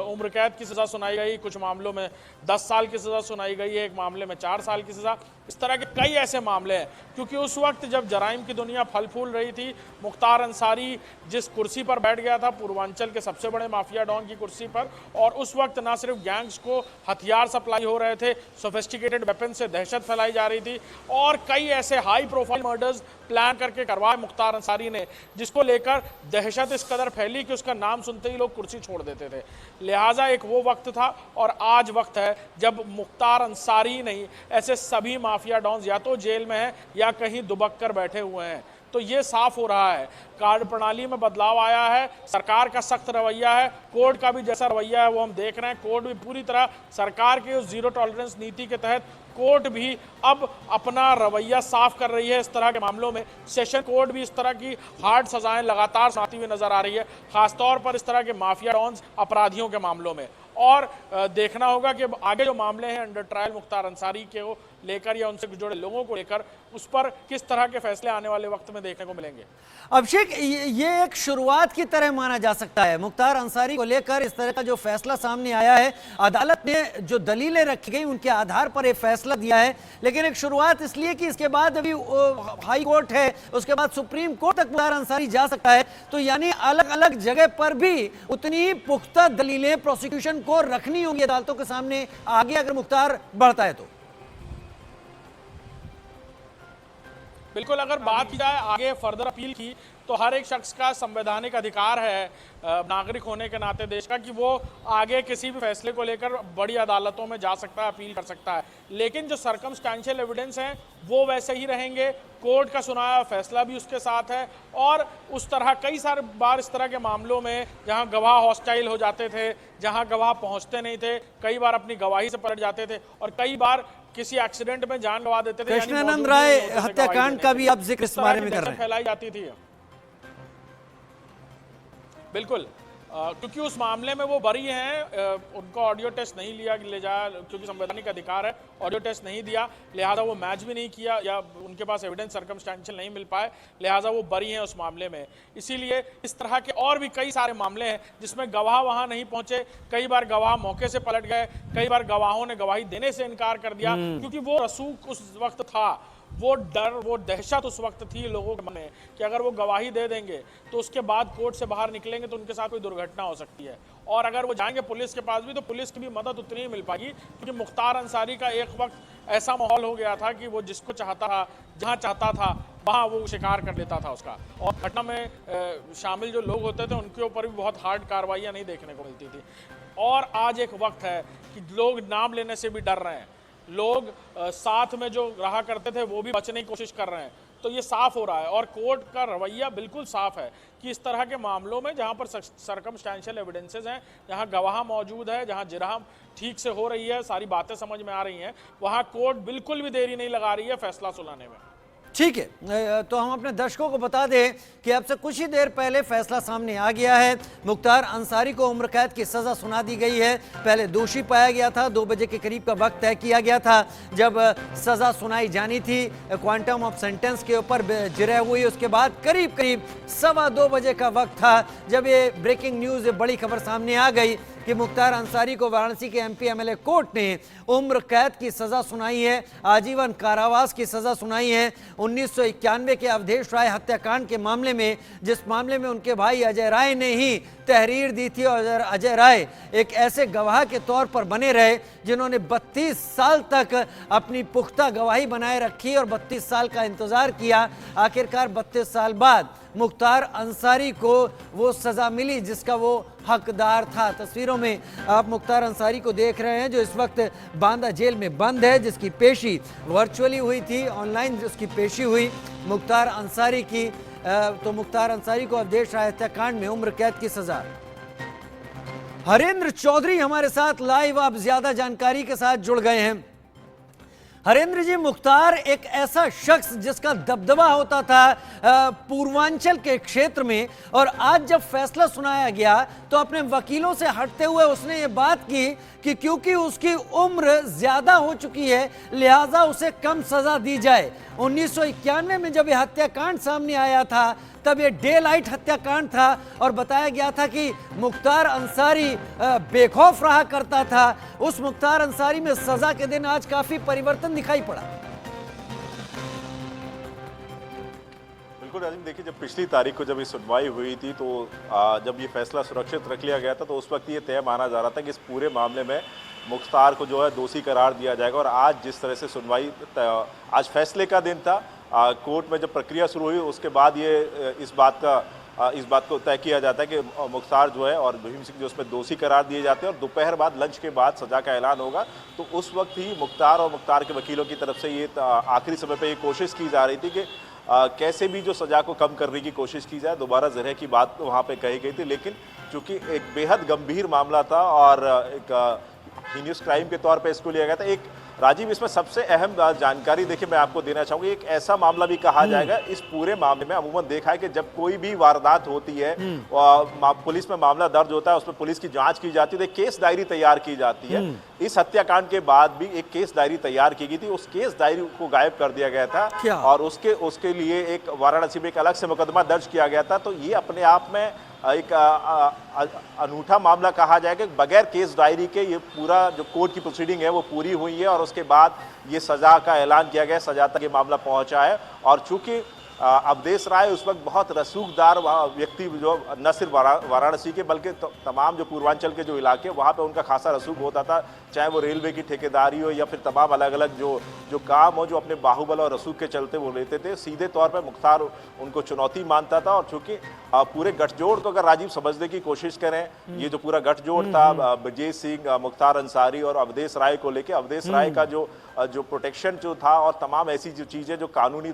उम्र कैद की सज़ा सुनाई गई, कुछ मामलों में 10 साल की सज़ा सुनाई गई है, एक मामले में 4 साल की सज़ा। इस तरह के कई ऐसे मामले हैं, क्योंकि उस वक्त जब जराइम की दुनिया फल फूल रही थी, मुख्तार अंसारी जिस कुर्सी पर बैठ गया था, पूर्वांचल के सबसे बड़े माफिया डॉन की कुर्सी पर, और उस वक्त ना सिर्फ गैंग्स को हथियार सप्लाई हो रहे थे, सोफिस्टिकेटेड वेपन से दहशत फैलाई जा रही थी, और कई ऐसे हाई प्रोफाइल मर्डर्स प्लान करके करवाए मुख्तार अंसारी ने, जिसको लेकर दहशत इस कदर फैली कि उसका नाम सुनते ही लोग कुर्सी छोड़ देते थे। लिहाजा एक वो वक्त था और आज वक्त है जब मुख्तार अंसारी नहीं, ऐसे सभी माफिया डॉन्स या तो जेल में हैं या कहीं दुबक कर बैठे हुए हैं। तो ये साफ हो रहा है, कार्य प्रणाली में बदलाव आया है, सरकार का सख्त रवैया है, कोर्ट का भी जैसा रवैया है वो हम देख रहे हैं। कोर्ट भी पूरी तरह सरकार की उस जीरो टॉलरेंस नीति के तहत कोर्ट भी अब अपना रवैया साफ कर रही है इस तरह के मामलों में। सेशन कोर्ट भी इस तरह की हार्ड सजाएं लगातार सुनाती हुई नजर आ रही है, खासतौर पर इस तरह के माफिया डॉन्स अपराधियों के मामलों में। और देखना होगा कि आगे जो मामले हैं अंडर ट्रायल मुख्तार अंसारी के को लेकर या उनसे जुड़े लोगों को लेकर, उस पर किस तरह के फैसले आने वाले वक्त में देखने को मिलेंगे। अभिषेक, ये एक शुरुआत की तरह माना जा सकता है। मुख्तार अंसारी को लेकर इस तरह का जो फैसला सामने आया है, अदालत ने जो दलीलें रखी गई उनके आधार पर यह फैसला दिया है, लेकिन एक शुरुआत इसलिए कि इसके बाद अभी हाई कोर्ट है, उसके बाद सुप्रीम कोर्ट तक मुख्तार अंसारी जा सकता है। तो यानी अलग अलग जगह पर भी उतनी पुख्ता दलीलें प्रोसिक्यूशन को रखनी होंगी अदालतों के सामने आगे, अगर मुख्तार बढ़ता है तो। बिल्कुल, अगर बात की जाए आगे फर्दर अपील की, तो हर एक शख्स का संवैधानिक अधिकार है नागरिक होने के नाते देश का कि वो आगे किसी भी फैसले को लेकर बड़ी अदालतों में जा सकता है, अपील कर सकता है। लेकिन जो सर्कमस्टेंशियल एविडेंस हैं वो वैसे ही रहेंगे, कोर्ट का सुनाया फैसला भी उसके साथ है। और उस तरह कई सारे बार इस तरह के मामलों में जहां गवाह हॉस्टाइल हो जाते थे, जहां गवाह पहुंचते नहीं थे, कई बार अपनी गवाही से पलट जाते थे और कई बार किसी एक्सीडेंट में जान गंवा देते थे। कृष्णानंद राय हत्याकांड का भी आप जिक्र इस बारे में कर रहे हैं। फैलाई जाती थी बिल्कुल, क्योंकि उस मामले में वो बरी हैं, उनको ऑडियो टेस्ट नहीं ले जाया क्योंकि संवैधानिक अधिकार है, ऑडियो टेस्ट नहीं दिया, लिहाजा वो मैच भी नहीं किया या उनके पास एविडेंस सर्कमस्टेंशियल नहीं मिल पाए, लिहाजा वो बरी हैं उस मामले में। इसीलिए इस तरह के और भी कई सारे मामले हैं जिसमें गवाह वहां नहीं पहुंचे, कई बार गवाह मौके से पलट गए, कई बार गवाहों ने गवाही देने से इनकार कर दिया क्योंकि वो रसूख उस वक्त था, वो डर, वो दहशत उस वक्त थी लोगों के मन में कि अगर वो गवाही दे देंगे तो उसके बाद कोर्ट से बाहर निकलेंगे तो उनके साथ कोई दुर्घटना हो सकती है। और अगर वो जाएंगे पुलिस के पास भी तो पुलिस की भी मदद उतनी ही मिल पाएगी, क्योंकि मुख्तार अंसारी का एक वक्त ऐसा माहौल हो गया था कि वो जिसको चाहता था, जहाँ चाहता था वहाँ वो शिकार कर लेता था उसका। और घटना में शामिल जो लोग होते थे उनके ऊपर भी बहुत हार्ड कार्रवाइयाँ नहीं देखने को मिलती थी। और आज एक वक्त है कि लोग नाम लेने से भी डर रहे हैं, लोग साथ में जो रहा करते थे वो भी बचने की कोशिश कर रहे हैं। तो ये साफ हो रहा है और कोर्ट का रवैया बिल्कुल साफ है कि इस तरह के मामलों में जहां पर सर्कमस्टेंशियल एविडेंसेस हैं, जहां गवाह मौजूद है, जहां जिरह ठीक से हो रही है, सारी बातें समझ में आ रही हैं, वहां कोर्ट बिल्कुल भी देरी नहीं लगा रही है फैसला सुनाने में। ठीक है, तो हम अपने दर्शकों को बता दें कि अब से कुछ ही देर पहले फैसला सामने आ गया है। मुख्तार अंसारी को उम्र कैद की सज़ा सुना दी गई है। पहले दोषी पाया गया था, 2 बजे के करीब का वक्त तय किया गया था जब सज़ा सुनाई जानी थी, क्वांटम ऑफ सेंटेंस के ऊपर जिरह हुई। उसके बाद करीब 2:15 बजे का वक्त था जब ये ब्रेकिंग न्यूज़, बड़ी खबर सामने आ गई कि मुख्तार अंसारी को वाराणसी के MP MLA कोर्ट ने उम्र कैद की सज़ा सुनाई है, आजीवन कारावास की सज़ा सुनाई है। 1991 के अवधेश राय हत्याकांड के मामले में, जिस मामले में उनके भाई अजय राय ने ही तहरीर दी थी और अजय राय एक ऐसे गवाह के तौर पर बने रहे जिन्होंने 32 साल तक अपनी पुख्ता गवाही बनाए रखी और 32 साल का इंतज़ार किया। आखिरकार 32 साल बाद मुख्तार अंसारी को वो सज़ा मिली जिसका वो हकदार था। तस्वीरों में आप मुख्तार अंसारी को देख रहे हैं जो इस वक्त बांदा जेल में बंद है, जिसकी पेशी वर्चुअली हुई थी, ऑनलाइन जिसकी पेशी हुई मुख्तार अंसारी की। तो मुख्तार अंसारी को अवधेश राय हत्याकांड में उम्र कैद की सजा। हरेंद्र चौधरी हमारे साथ लाइव आप ज्यादा जानकारी के साथ जुड़ गए हैं। हरेंद्र जी, मुख्तार एक ऐसा शख्स जिसका दबदबा होता था पूर्वांचल के क्षेत्र में, और आज जब फैसला सुनाया गया तो अपने वकीलों से हटते हुए उसने ये बात की कि क्योंकि उसकी उम्र ज्यादा हो चुकी है लिहाजा उसे कम सजा दी जाए। 1991 में जब यह हत्याकांड सामने आया था तब ये डे लाइट हत्याकांड था और बताया गया था कि मुख्तार अंसारी बेखौफ रहा करता था। उस मुख्तार अंसारी में सजा के दिन आज काफी परिवर्तन दिखाई पड़ा। बिल्कुल राजीव, देखिए जब पिछली तारीख को जब ये सुनवाई हुई थी तो जब ये फैसला सुरक्षित रख लिया गया था तो उस वक्त ये तय माना जा रहा था कि इस पूरे मामले में मुख्तार को जो है दोषी करार दिया जाएगा। और आज जिस तरह से सुनवाई, आज फैसले का दिन था, कोर्ट में जब प्रक्रिया शुरू हुई उसके बाद ये इस बात को तय किया जाता है कि मुख्तार जो है और भीम सिंह जो उसमें दोषी करार दिए जाते हैं और दोपहर बाद लंच के बाद सजा का ऐलान होगा। तो उस वक्त ही मुख्तार और मुख्तार के वकीलों की तरफ से ये आखिरी समय पे ये कोशिश की जा रही थी कि कैसे भी जो सजा को कम करने की कोशिश की जाए, दोबारा ज़िरह की बात वहाँ पे कही गई थी। लेकिन चूंकि एक बेहद गंभीर मामला था और एक हीनियस क्राइम के तौर पे इसको लिया गया था। एक राजीव, इसमें सबसे अहम जानकारी देखिए मैं आपको देना चाहूँगी, एक ऐसा मामला भी कहा जाएगा इस पूरे मामले में अमूमन देखा है कि जब कोई भी वारदात होती है पुलिस में मामला दर्ज होता है, उसमें पुलिस की जांच की जाती है, तो केस डायरी तैयार की जाती है। इस हत्याकांड के बाद भी एक केस डायरी तैयार की गई थी, उस केस डायरी को गायब कर दिया गया था और उसके लिए एक वाराणसी में एक अलग से मुकदमा दर्ज किया गया था। तो ये अपने आप में एक अनूठा मामला कहा जाएगा। बगैर केस डायरी के ये पूरा जो कोर्ट की प्रोसीडिंग है वो पूरी हुई है और उसके बाद ये सजा का ऐलान किया गया, सजा तक ये मामला पहुंचा है। और चूंकि अवधेश राय उस वक्त बहुत रसूखदार व्यक्ति, जो न सिर्फ वाराणसी के बल्कि तमाम जो पूर्वांचल के जो इलाके वहाँ पे उनका खासा रसूख होता था, चाहे वो रेलवे की ठेकेदारी हो या फिर तमाम अलग अलग जो काम हो, जो अपने बाहुबल और रसूख के चलते वो लेते थे। सीधे तौर पर मुख्तार उनको चुनौती मानता था। और चूंकि पूरे गठजोड़ को अगर राजीव समझने की कोशिश करें, ये जो पूरा गठजोड़ था ब्रजेश सिंह, मुख्तार अंसारी और अवधेश राय को लेके, अवधेश राय का जो प्रोटेक्शन जो था और तमाम ऐसी जो चीज़ें जो कानूनी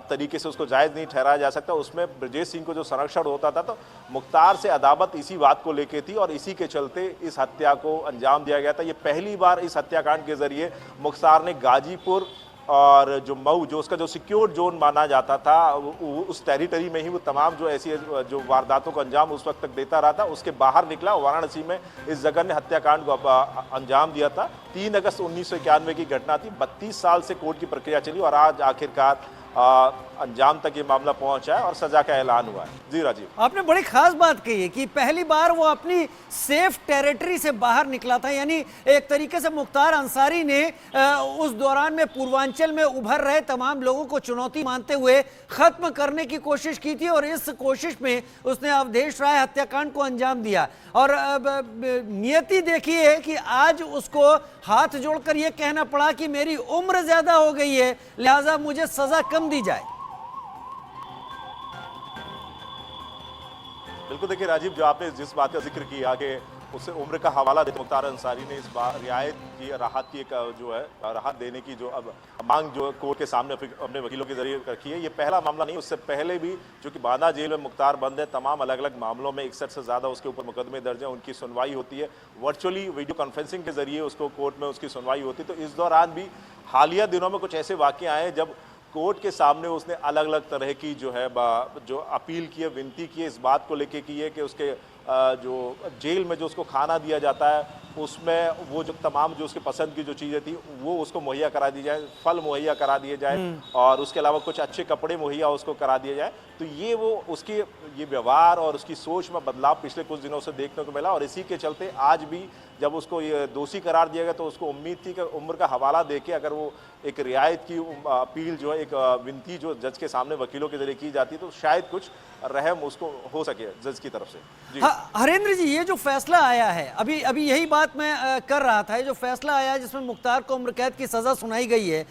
तरीके से उसको जायज़ नहीं ठहराया जा सकता, उसमें ब्रजेश सिंह को जो संरक्षण होता था, तो मुख्तार से अदावत इसी बात को लेके थी और इसी के चलते इस हत्या को अंजाम दिया गया था। ये पहली बार इस हत्याकांड के जरिए मुख्तार ने गाजीपुर और जो मऊ, जो उसका जो सिक्योर जोन माना जाता था, उस टेरिटरी में ही वो तमाम जो ऐसी जो वारदातों को अंजाम उस वक्त तक देता रहा था, उसके बाहर निकला। वाराणसी में इस जघन्य हत्याकांड को अंजाम दिया था। 3 अगस्त 1991 की घटना थी। 32 साल से कोर्ट की प्रक्रिया चली और आज आखिरकार अंजाम तक ये मामला पहुंचा है और सजा का ऐलान हुआ है। जी राजीव, आपने बड़ी खास बात कही है कि पहली बार वो अपनी सेफ टेरिटरी से बाहर निकला था, यानी एक तरीके से मुख्तार अंसारी ने उस दौरान में पूर्वांचल में उभर रहे तमाम लोगों को चुनौती मानते हुए खत्म करने की कोशिश की थी और इस कोशिश में उसने अवधेश राय हत्याकांड को अंजाम दिया। और नियति देखी है कि आज उसको हाथ जोड़कर यह कहना पड़ा कि मेरी उम्र ज्यादा हो गई है, लिहाजा मुझे सजा कम दी जाए। बिल्कुल, देखिए राजीव, जो आपने जिस बात का जिक्र किया कि उससे उम्र का हवाला देते मुख्तार अंसारी ने इस बार रियायत की, राहत की एक जो है राहत देने की जो अब मांग जो कोर्ट के सामने अपने वकीलों के जरिए रखी है, ये पहला मामला नहीं, उससे पहले भी जो कि बांदा जेल में मुख्तार बंद है, तमाम अलग अलग मामलों में 61 से ज़्यादा उसके ऊपर मुकदमे दर्ज हैं, उनकी सुनवाई होती है वर्चुअली वीडियो कॉन्फ्रेंसिंग के जरिए, उसको कोर्ट में उसकी सुनवाई होती है। तो इस दौरान भी हालिया दिनों में कुछ ऐसे वाक़े आए हैं जब कोर्ट के सामने उसने अलग अलग तरह की जो है जो अपील की है, विनती की है, इस बात को लेके की है कि उसके जो जेल में जो उसको खाना दिया जाता है उसमें वो जो तमाम जो उसके पसंद की जो चीज़ें थी वो उसको मुहैया करा दी जाए, फल मुहैया करा दिए जाए और उसके अलावा कुछ अच्छे कपड़े मुहैया उसको करा दिए जाए। तो ये वो उसकी ये व्यवहार और उसकी सोच में बदलाव पिछले कुछ दिनों से देखने को मिला और इसी के चलते आज भी जब उसको ये दोषी करार दिया गया तो उसको उम्मीद थी कि उम्र का हवाला देके अगर वो एक रियायत की अपील जो है, एक विनती जो जज के सामने वकीलों के जरिए की जाती है तो शायद कुछ रहम उसको हो सके जज की तरफ से। जी हरेंद्र जी, ये जो फैसला आया है, अभी यही बात मैं कर रहा था, ये जो फैसला आया है जिसमें मुख्तार को उम्र कैद की सजा सुनाई गई है,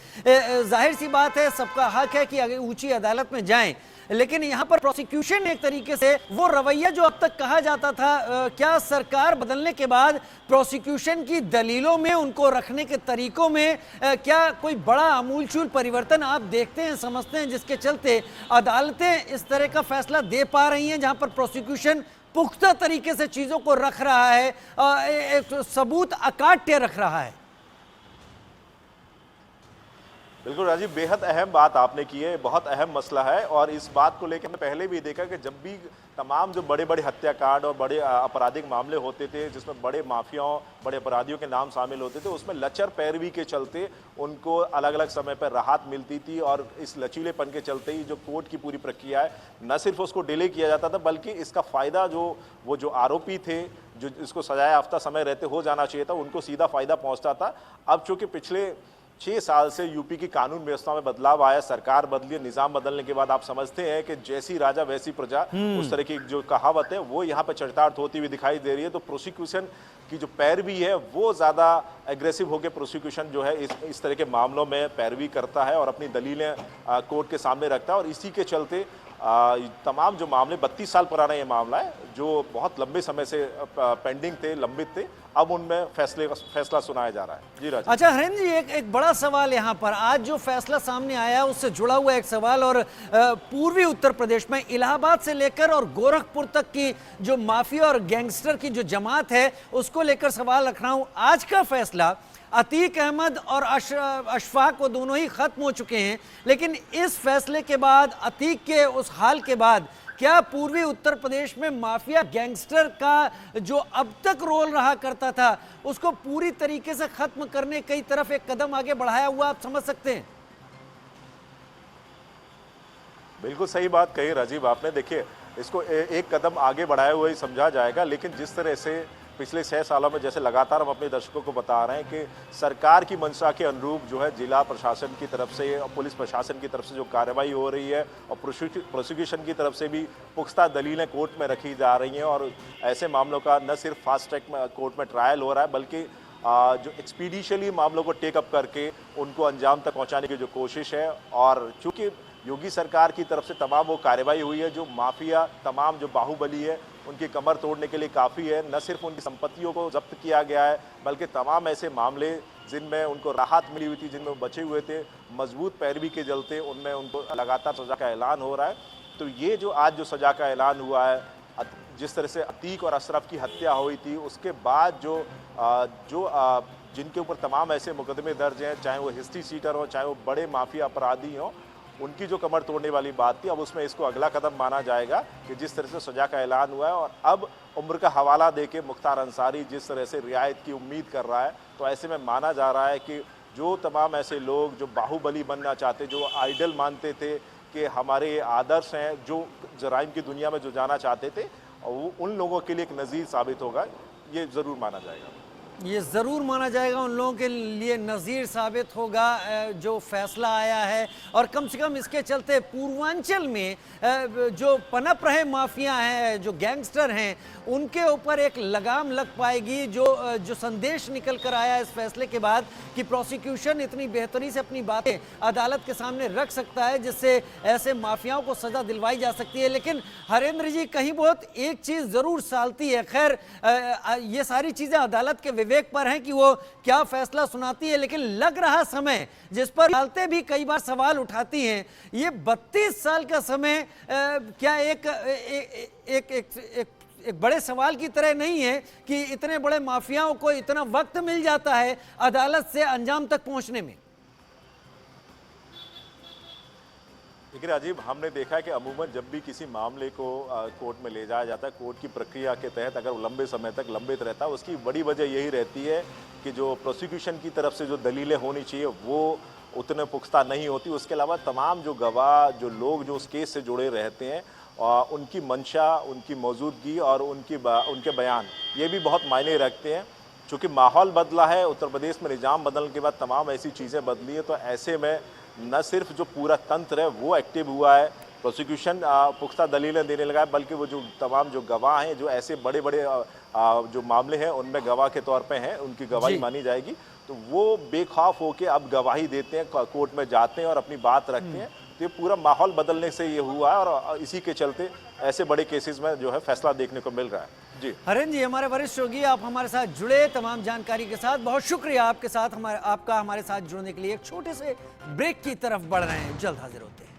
जाहिर सी बात है सबका हक है कि अगर ऊंची अदालत में जाएं, लेकिन यहाँ पर प्रोसिक्यूशन एक तरीके से वो रवैया जो अब तक कहा जाता था, क्या सरकार बदलने के बाद प्रोसिक्यूशन की दलीलों में, उनको रखने के तरीकों में क्या कोई बड़ा आमूलचूल परिवर्तन आप देखते हैं, समझते हैं, जिसके चलते अदालतें इस तरह का फैसला दे पा रही हैं जहां पर प्रोसिक्यूशन पुख्ता तरीके से चीजों को रख रहा है, एक सबूत अकाट्य रख रहा है? बिल्कुल राजीव, बेहद अहम बात आपने की है, बहुत अहम मसला है और इस बात को लेकर हमने पहले भी देखा कि जब भी तमाम जो बड़े बड़े हत्याकांड और बड़े आपराधिक मामले होते थे जिसमें बड़े माफियाओं, बड़े अपराधियों के नाम शामिल होते थे, उसमें लचर पैरवी के चलते उनको अलग अलग समय पर राहत मिलती थी और इस लचीलेपन के चलते ही जो कोर्ट की पूरी प्रक्रिया है न सिर्फ उसको डिले किया जाता था बल्कि इसका फ़ायदा जो आरोपी थे, जो इसको सजाया याफ्ता समय रहते हो जाना चाहिए था, उनको सीधा फ़ायदा पहुँचता था। अब चूँकि पिछले 6 साल से यूपी की कानून व्यवस्था में बदलाव आया, सरकार बदली, निजाम बदलने के बाद आप समझते हैं कि जैसी राजा वैसी प्रजा, उस तरह की जो कहावत है वो यहाँ पे चरितार्थ होती हुई दिखाई दे रही है। तो प्रोसिक्यूशन की जो पैरवी है वो ज़्यादा एग्रेसिव होकर प्रोसिक्यूशन जो है इस तरह के मामलों में पैरवी करता है और अपनी दलीलें कोर्ट के सामने रखता है और इसी के चलते तमाम जो मामले 32 साल पुराना ये मामला है जो बहुत लंबे समय से पेंडिंग थे, लंबित थे, अब उनमें फैसला सुनाया जा रहा है। जी राजीव। अच्छा हरेंद्र जी, एक बड़ा सवाल यहाँ पर आज जो फैसला सामने आया उससे जुड़ा हुआ एक सवाल, और पूर्वी उत्तर प्रदेश में इलाहाबाद से लेकर और गोरखपुर तक की जो माफिया और गैंगस्टर की जो जमात है उसको लेकर सवाल रख रहा हूँ। आज का फैसला, अतीक अहमद और अशफाक वो दोनों ही खत्म हो चुके हैं, लेकिन इस फैसले के बाद, अतीक के उस हाल के बाद, क्या पूर्वी उत्तर प्रदेश में माफिया गैंगस्टर का जो अब तक रोल रहा करता था उसको पूरी तरीके से खत्म करने की तरफ एक कदम आगे बढ़ाया हुआ आप समझ सकते हैं? बिल्कुल सही बात कही राजीव आपने। देखिए, इसको एक कदम आगे बढ़ाया हुआ ही समझा जाएगा, लेकिन जिस तरह से पिछले 6 सालों में जैसे लगातार हम अपने दर्शकों को बता रहे हैं कि सरकार की मंशा के अनुरूप जो है जिला प्रशासन की तरफ से और पुलिस प्रशासन की तरफ से जो कार्रवाई हो रही है और प्रोसिक्यूशन की तरफ से भी पुख्ता दलीलें कोर्ट में रखी जा रही हैं और ऐसे मामलों का न सिर्फ फास्ट ट्रैक में कोर्ट में ट्रायल हो रहा है बल्कि जो एक्सपीडिशली मामलों को टेकअप करके उनको अंजाम तक पहुंचाने की जो कोशिश है। और चूंकि योगी सरकार की तरफ से तमाम वो कार्रवाई हुई है जो माफिया तमाम जो बाहुबली है उनकी कमर तोड़ने के लिए काफ़ी है, न सिर्फ उनकी संपत्तियों को जब्त किया गया है बल्कि तमाम ऐसे मामले जिनमें उनको राहत मिली हुई थी, जिनमें वो बचे हुए थे, मजबूत पैरवी के चलते उनमें उनको लगातार सज़ा का ऐलान हो रहा है। तो ये जो आज जो सज़ा का ऐलान हुआ है, जिस तरह से अतीक और अशरफ की हत्या हुई थी उसके बाद जिनके ऊपर तमाम ऐसे मुकदमे दर्ज हैं, चाहे वो हिस्ट्री सीटर हो, चाहे वो बड़े माफिया अपराधी हों, उनकी जो कमर तोड़ने वाली बात थी, अब उसमें इसको अगला कदम माना जाएगा कि जिस तरह से सजा का ऐलान हुआ है और अब उम्र का हवाला देके मुख्तार अंसारी जिस तरह से रियायत की उम्मीद कर रहा है, तो ऐसे में माना जा रहा है कि जो तमाम ऐसे लोग जो बाहुबली बनना चाहते, जो आइडल मानते थे कि हमारे आदर्श हैं, जो जराइम की दुनिया में जो जाना चाहते थे, वो उन लोगों के लिए एक नज़ीर साबित होगा, ये ज़रूर माना जाएगा। ये ज़रूर माना जाएगा, उन लोगों के लिए नज़ीर साबित होगा जो फैसला आया है। और कम से कम इसके चलते पूर्वांचल में जो पनप रहे माफिया हैं, जो गैंगस्टर हैं, उनके ऊपर एक लगाम लग पाएगी। जो संदेश निकल कर आया इस फैसले के बाद कि प्रोसिक्यूशन इतनी बेहतरी से अपनी बातें अदालत के सामने रख सकता है जिससे ऐसे माफियाओं को सज़ा दिलवाई जा सकती है। लेकिन हरेंद्र जी, कहीं बहुत एक चीज़ ज़रूर सालती है। खैर, ये सारी चीज़ें अदालत के विवेक पर हैं कि वो क्या फैसला सुनाती है, लेकिन लग रहा समय जिस पर अदालतें भी कई बार सवाल उठाती हैं, ये 32 साल का समय क्या एक बड़े सवाल की तरह नहीं है कि इतने बड़े माफियाओं को इतना वक्त मिल जाता है अदालत से अंजाम तक पहुंचने में? देखिए राजीव, हमने देखा है कि अमूमन जब भी किसी मामले को कोर्ट में ले जाया जाता है, कोर्ट की प्रक्रिया के तहत अगर वो लंबे समय तक लंबित रहता है, उसकी बड़ी वजह यही रहती है कि जो प्रोसिक्यूशन की तरफ से जो दलीलें होनी चाहिए वो उतने पुख्ता नहीं होती। उसके अलावा तमाम जो गवाह, जो लोग जो उस केस से जुड़े रहते हैं, उनकी मंशा, उनकी मौजूदगी और उनके बयान, ये भी बहुत मायने रखते हैं। चूँकि माहौल बदला है, उत्तर प्रदेश में निज़ाम बदलने के बाद तमाम ऐसी चीज़ें बदली है, तो ऐसे में न सिर्फ जो पूरा तंत्र है वो एक्टिव हुआ है, प्रोसिक्यूशन पुख्ता दलीलें देने लगा है, बल्कि वो जो तमाम जो गवाह हैं, जो ऐसे बड़े बड़े जो मामले हैं उनमें गवाह के तौर पे हैं, उनकी गवाही मानी जाएगी, तो वो बेखौफ होके अब गवाही देते हैं, कोर्ट में जाते हैं और अपनी बात रखते हैं। तो ये पूरा माहौल बदलने से ये हुआ है और इसी के चलते ऐसे बड़े केसेस में जो है फैसला देखने को मिल रहा है। जी हरेंद्र जी, हमारे वरिष्ठ योगी, आप हमारे साथ जुड़े तमाम जानकारी के साथ बहुत शुक्रिया। आपका हमारे साथ जुड़ने के लिए एक छोटे से ब्रेक की तरफ बढ़ रहे हैं, जल्द हाजिर होते हैं।